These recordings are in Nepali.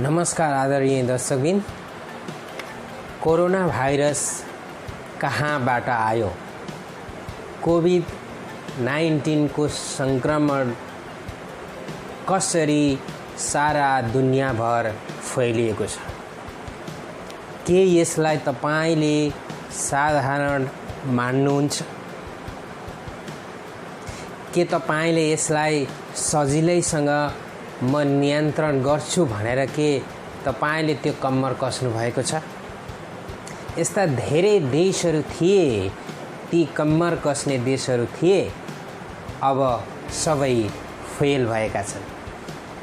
नमस्कार आदरणीय दर्शकबिन। कोरोना भाइरस कहाँबाट आयो? कोभिड-19 को संक्रमण कसरी सारा दुनियाँभर फैलिएको छ? के यसलाई तपाईले साधारण मान्नुहुन्छ? के तपाईले यसलाई सजिलैसँग म नियन्त्रण गर्छु भनेर के तपाईले त्यो कम्मर कस्नु भएको छ? यस्ता धेरै देशहरू थिए, ती कम्मर कस्ने देशहरू थिए, अब सबै फेल भएका छन्।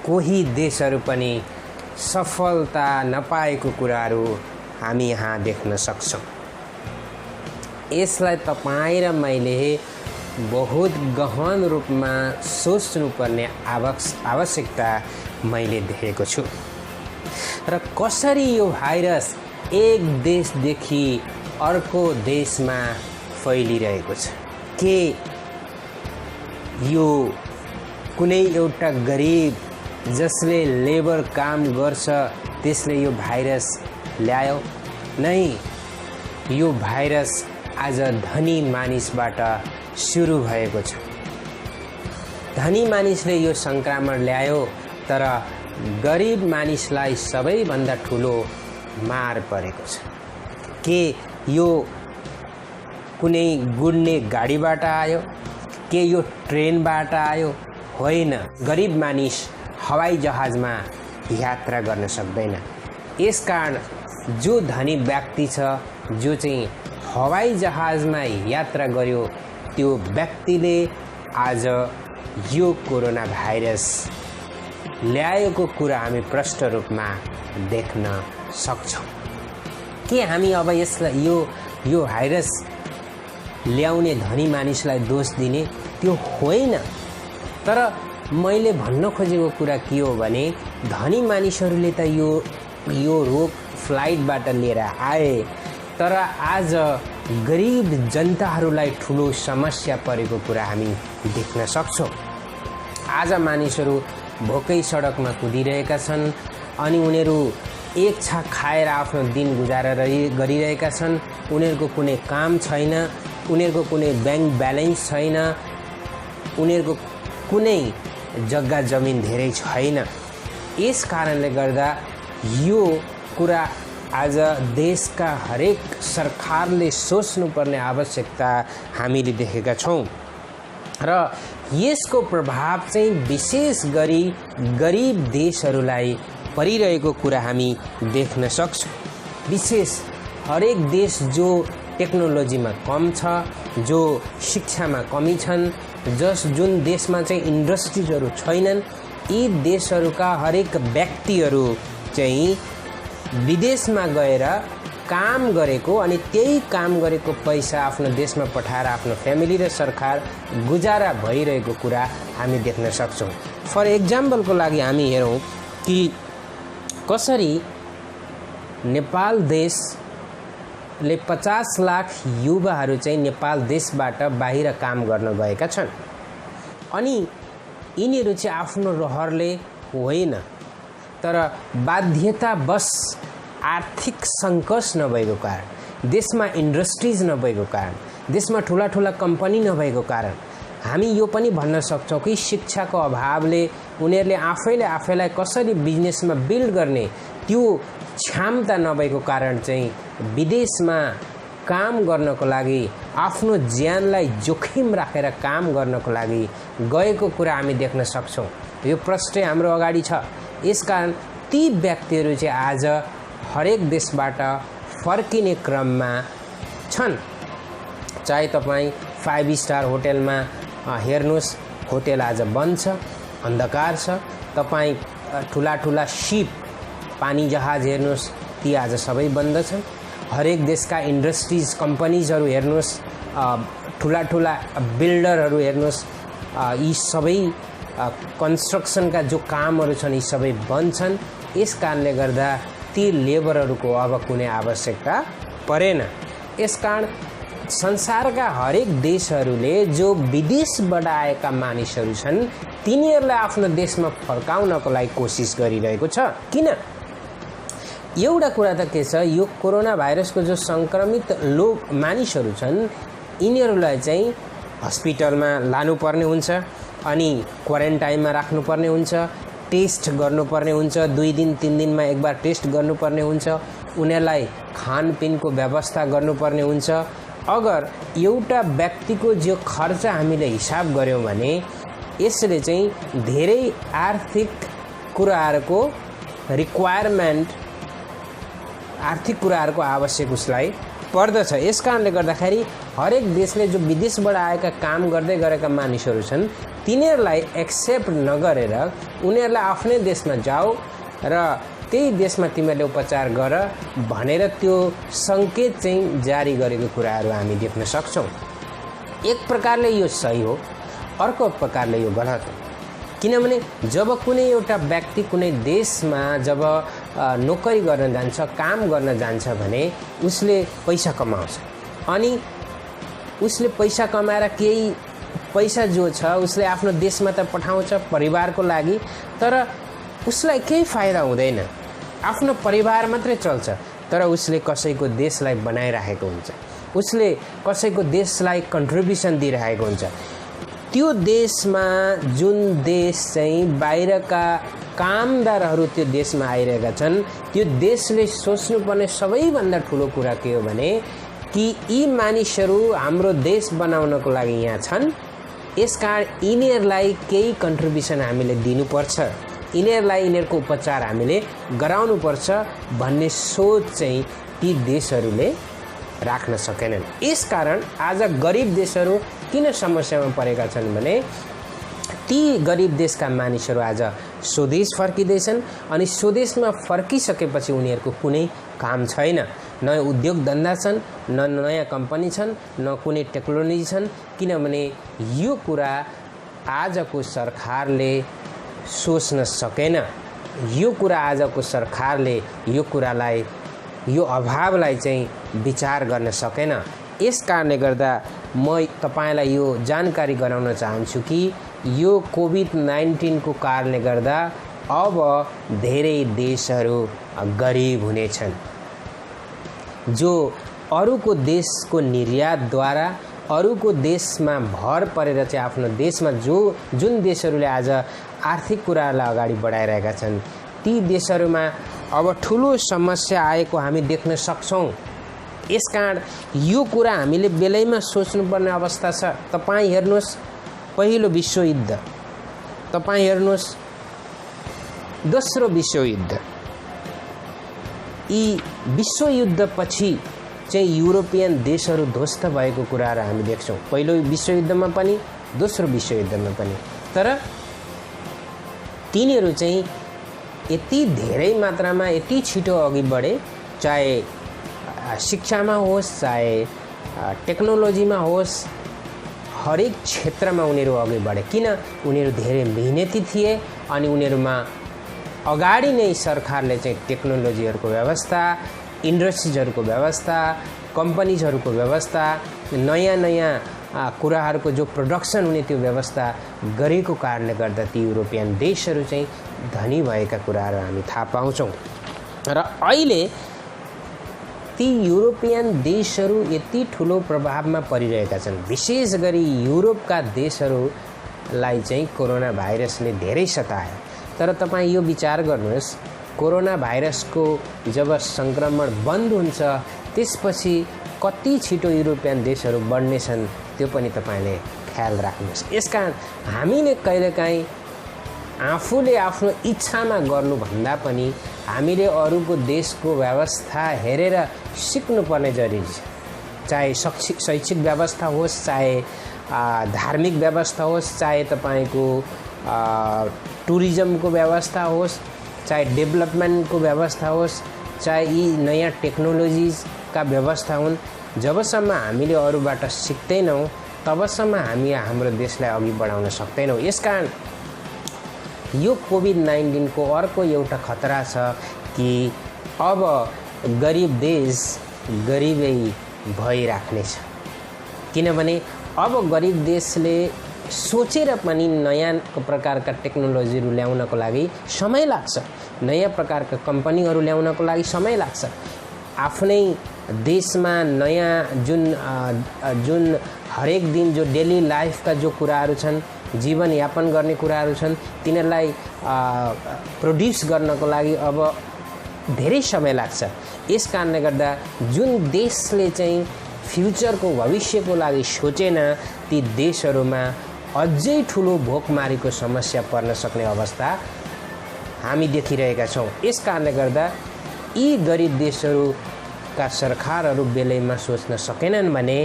कोही देशहरू पनि सफलता नपाएको कुराहरू हामी यहाँ देख्न सक्छौं। यसलाई तपाईं र मैले बहुत गहन रूपमा सोच्नुपर्ने आवश्यकता मैले देखेको छु। र कसरी यो भाइरस एक देशदेखि अर्को देशमा फैलिरहेको छ? के यो कुनै एउटा गरिब जसले लेबर काम गर्छ त्यसले यो भाइरस ल्यायो? नै, यो भाइरस आज धनी मानिसबाट सुरु भएको छ। धनी मानिसले यो संक्रमण ल्यायो, तर गरिब मानिसलाई सबैभन्दा ठुलो मार परेको छ। के यो कुनै गुड्ने गाडीबाट आयो? के यो ट्रेनबाट आयो? होइन। गरिब मानिस हवाई जहाजमा यात्रा गर्न सक्दैन। यसकारण जो धनी व्यक्ति छ, जो चाहिँ हवाई जहाजमा यात्रा गर्यो, त्यो व्यक्तिले आज यो कोरोना भाइरस ल्याएको कुरा हामी प्रष्ट रूपमा देख्न सक्छौं। के हामी अब यसलाई यो भाइरस ल्याउने धनी मानिसलाई दोष दिने? त्यो होइन। तर मैले भन्न खोजेको कुरा के हो भने, धनी मानिसहरूले त यो रोग फ्लाइटबाट लिएर आए, तर आज गरिब जनताहरूलाई ठुलो समस्या परेको कुरा हामी देख्न सक्छौं। आज मानिसहरू भोकै सडकमा कुदिरहेका छन् अनि उनीहरू एक छाक खाएर आफ्नो दिन गुजारा गरिरहेका छन्। उनीहरूको कुनै काम छैन, उनीहरूको कुनै ब्याङ्क ब्यालेन्स छैन, उनीहरूको कुनै जग्गा जमिन धेरै छैन। यस कारणले गर्दा यो कुरा आज देशका हरेक सरकारले सोच्नुपर्ने आवश्यकता हामीले देखेका छौं। र यसको प्रभाव चाहिँ विशेष गरी गरिब देशहरूलाई परिरहेको कुरा हामी देख्न सक्छौं। विशेष हरेक देश जो टेक्नोलोजीमा कम छ, जो शिक्षामा कमी छन्, जुन देशमा चाहिँ इन्डस्ट्रिजहरू छैनन्, यी देशहरूका हरेक व्यक्तिहरू चाहिँ विदेशमा गएर काम गरेको अनि त्यही काम गरेको पैसा आफ्नो देशमा पठाएर आफ्नो फ्यामिली र सरकार गुजारा भइरहेको कुरा हामी देख्न सक्छौं। फर एक्जाम्पलको लागि हामी हेरौं कि कसरी नेपाल देशले 50 लाख युवाहरू चाहिँ नेपाल देशबाट बाहिर काम गर्न गएका छन्। अनि यिनीहरू चाहिँ आफ्नो रहरले होइन, तर बाध्यतावश आर्थिक सङ्कट नभएको कारण, देशमा इन्डस्ट्रिज नभएको कारण, देशमा ठुला ठुला कम्पनी नभएको कारण हामी यो पनि भन्न सक्छौँ कि शिक्षाको अभावले उनीहरूले आफैलाई कसरी बिजनेसमा बिल्ड गर्ने त्यो क्षमता नभएको कारण चाहिँ विदेशमा काम गर्नको लागि, आफ्नो ज्यानलाई जोखिम राखेर काम गर्नको लागि गएको कुरा हामी देख्न सक्छौँ। यो प्रश्न हाम्रो अगाडि छ। यसकारण ती व्यक्तिहरू चाहिँ आज हरेक देशबाट फर्किने क्रममा छन्। चाहे तपाईँ 5 स्टार होटेलमा हेर्नुहोस्, होटेल आज बन्द छ, अन्धकार छ। तपाईँ ठुला ठुला शिप, पानी जहाज हेर्नुहोस्, ती आज सबै बन्द छन्। हरेक देशका इन्डस्ट्रिज, कम्पनीजहरू हेर्नुहोस्, ठुला ठुला बिल्डरहरू हेर्नुहोस्, यी सबै कन्स्ट्रक्सनका जो कामहरू छन् यी सबै बन्द छन्। यस कारणले गर्दा ती लेबरहरूको अब कुनै आवश्यकता परेन। यसकारण संसारका हरेक देशहरूले जो विदेशबाट आएका मानिसहरू छन् तिनीहरूलाई आफ्नो देशमा फर्काउनको लागि कोसिस गरिरहेको छ। किन? एउटा कुरा त के छ, यो कोरोना भाइरसको जो संक्रमित मानिसहरू छन् यिनीहरूलाई चाहिँ हस्पिटलमा लानुपर्ने हुन्छ अनि क्वारेन्टाइनमा राख्नुपर्ने हुन्छ, टेस्ट गर्नुपर्ने हुन्छ, 2 दिन 3 दिनमा एक बार टेस्ट गर्नुपर्ने हुन्छ, उनीहरूलाई खानपिनको व्यवस्था गर्नुपर्ने हुन्छ। अगर एउटा व्यक्तिको जो खर्च हामीले हिसाब गऱ्यौँ भने यसले चाहिँ धेरै आर्थिक कुराहरूको रिक्वायरमेन्ट, आर्थिक कुराहरूको आवश्यक उसलाई पर्दछ। यस कारणले गर्दाखेरि हरेक देशले जो विदेशबाट आएका काम गर्दै गरेका मानिसहरू छन् तिनीहरूलाई एक्सेप्ट नगरेर उनीहरूलाई आफ्नै देशमा जाऊ र त्यही देशमा तिमीहरूले उपचार गर भनेर त्यो सङ्केत चाहिँ जारी गरेको कुराहरू हामी देख्न सक्छौँ। एक प्रकारले यो सही हो, अर्को प्रकारले यो गलत हो। किनभने जब कुनै एउटा व्यक्ति कुनै देशमा जब नोकरी गर्न जान्छ, काम गर्न जान्छ भने उसले पैसा कमाउँछ अनि उसले पैसा कमाएर केही पैसा जो छ उसले आफ्नो देशमा त पठाउँछ परिवारको लागि, तर उसलाई केही फाइदा हुँदैन, आफ्नो परिवार मात्रै चल्छ, तर उसले कसैको देशलाई बनाइरहेको हुन्छ, उसले कसैको देशलाई कन्ट्रिब्युसन दिइरहेको हुन्छ। त्यो देशमा जुन देश चाहिँ बाहिरका कामदारहरू त्यो देशमा आइरहेका छन् त्यो देशले सोच्नुपर्ने सबैभन्दा ठुलो कुरा के हो भने कि यी मानिसहरू हाम्रो देश बनाउनको लागि यहाँ छन्, यसकारण यिनीहरूलाई केही कन्ट्रिब्युसन हामीले दिनुपर्छ, यिनीहरूलाई यिनीहरूको उपचार हामीले गराउनुपर्छ भन्ने सोच चाहिँ ती देशहरूले राख्न सकेनन्। यसकारण आज गरिब देशहरू किन समस्यामा परेका छन् भने ती गरिब देशका मानिसहरू आज स्वदेश फर्किँदैछन् अनि स्वदेशमा फर्किसकेपछि उनीहरूको कुनै काम छैन, न उद्योग धन्दा छन्, न नयाँ कम्पनी छन्, न कुनै टेक्नोलोजी छन्। किनभने यो कुरा आजको सरकारले सोच्न सकेन, यो कुरा आजको सरकारले यो कुरालाई, यो अभावलाई चाहिँ विचार गर्न सकेन। यस कारणले गर्दा म तपाईलाई यो जानकारी गराउन चाहन्छु कि यो कोभिड-19 को कारणले गर्दा अब धेरै देशहरू गरिब हुनेछन्। जो अरूको देशको निर्यातद्वारा अरूको देशमा भर परेर चाहिँ आफ्नो देशमा जुन देशहरूले आज आर्थिक कुराहरूलाई अगाडि बढाइरहेका छन् ती देशहरूमा अब ठुलो समस्या आएको हामी देख्न सक्छौँ। यसकारण यो कुरा हामीले बेलैमा सोच्नुपर्ने अवस्था छ। तपाईँ हेर्नुहोस् पहिलो विश्वयुद्ध, तपाईँ हेर्नुहोस् दोस्रो विश्वयुद्ध, यी विश्वयुद्धपछि चाहिँ युरोपियन देशहरू ध्वस्त भएको कुराहरू हामी देख्छौँ, पहिलो विश्वयुद्धमा पनि दोस्रो विश्वयुद्धमा पनि। तर तिनीहरू चाहिँ यति धेरै मात्रामा यति छिटो अघि बढे, चाहे शिक्षामा होस् चाहे टेक्नोलोजीमा होस्, हरेक क्षेत्रमा उनीहरू अघि बढे। किन? उनीहरू धेरै मेहनती थिए अनि उनीहरूमा अगाडि नै सरकारले चाहिँ टेक्नोलोजीहरूको व्यवस्था, इन्डस्ट्रिजहरूको व्यवस्था, कम्पनीजहरूको व्यवस्था, नयाँ कुराहरूको जो प्रोडक्सन हुने त्यो व्यवस्था गरेको कारणले गर्दा ती युरोपियन देशहरू चाहिँ धनी भएका कुराहरू हामी थाहा पाउँछौँ। र अहिले ती युरोपियन देशहरू यति ठुलो प्रभावमा परिरहेका छन्, विशेष गरी युरोपका देशहरूलाई चाहिँ कोरोना भाइरसले धेरै सतायो। तर तपाईँ यो विचार गर्नुहोस्, कोरोना भाइरसको जब सङ्क्रमण बन्द हुन्छ त्यसपछि कति छिटो युरोपियन देशहरू बढ्नेछन् त्यो पनि तपाईँले ख्याल राख्नुहोस्। यसकारण हामीले कहिलेकाहीँ आफूले आफ्नो इच्छामा गर्नुभन्दा पनि हामीले अरूको देशको व्यवस्था हेरेर सिक्नुपर्ने जरुरी छ। चाहे शैक्षिक व्यवस्था होस्, चाहे धार्मिक व्यवस्था होस्, चाहे तपाईँको टुरिज्मको व्यवस्था होस्, चाहे डेभलपमेन्टको व्यवस्था होस्, चाहे यी नयाँ टेक्नोलोजिजका व्यवस्था हुन्, जबसम्म हामीले अरूबाट सिक्दैनौँ तबसम्म हामी हाम्रो देशलाई अघि बढाउन सक्दैनौँ। यसकारण यो कोभिड-19 को अर्को एउटा खतरा छ कि अब गरिब देश गरिबै भइराख्नेछ। किनभने अब गरिब देशले सोचेर पनि नयाँ प्रकारका टेक्नोलोजीहरू ल्याउनको लागि समय लाग्छ। नयाँ प्रकारका कम्पनीहरू ल्याउनको लागि समय लाग्छ। आफ्नै देशमा नयाँ जुन हरेक दिन जो डेली लाइफका जो कुराहरू छन्, जीवनयापन गर्ने कुराहरू छन्, तिनीहरूलाई प्रोड्युस गर्नको लागि अब धेरै समय लाग्छ। यस कारणले गर्दा जुन देशले चाहिँ फ्युचरको भविष्यको लागि सोचेन, ती देशहरूमा अझै ठुलो भोकमारीको समस्या पर्न सक्ने अवस्था हामी देखिरहेका छौँ। यस कारणले गर्दा यी गरिब देशहरूका सरकारहरू बेलैमा सोच्न सकेनन् भने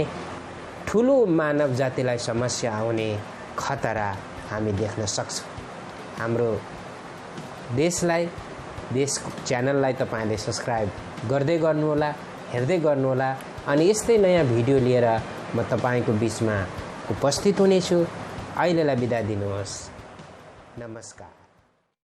ठुलो मानव जातिलाई समस्या आउने खतरा हामी देख्न सक्छौँ। हाम्रो देश च्यानललाई तपाईले सब्स्क्राइब गर्दै गर्नुहोला, हेर्दै गर्नुहोला अनि यस्तै नयाँ भिडियो लिएर म तपाईको बीचमा उपस्थित हुनेछु। अहिलेलाई बिदा दिनुहोस्। नमस्कार।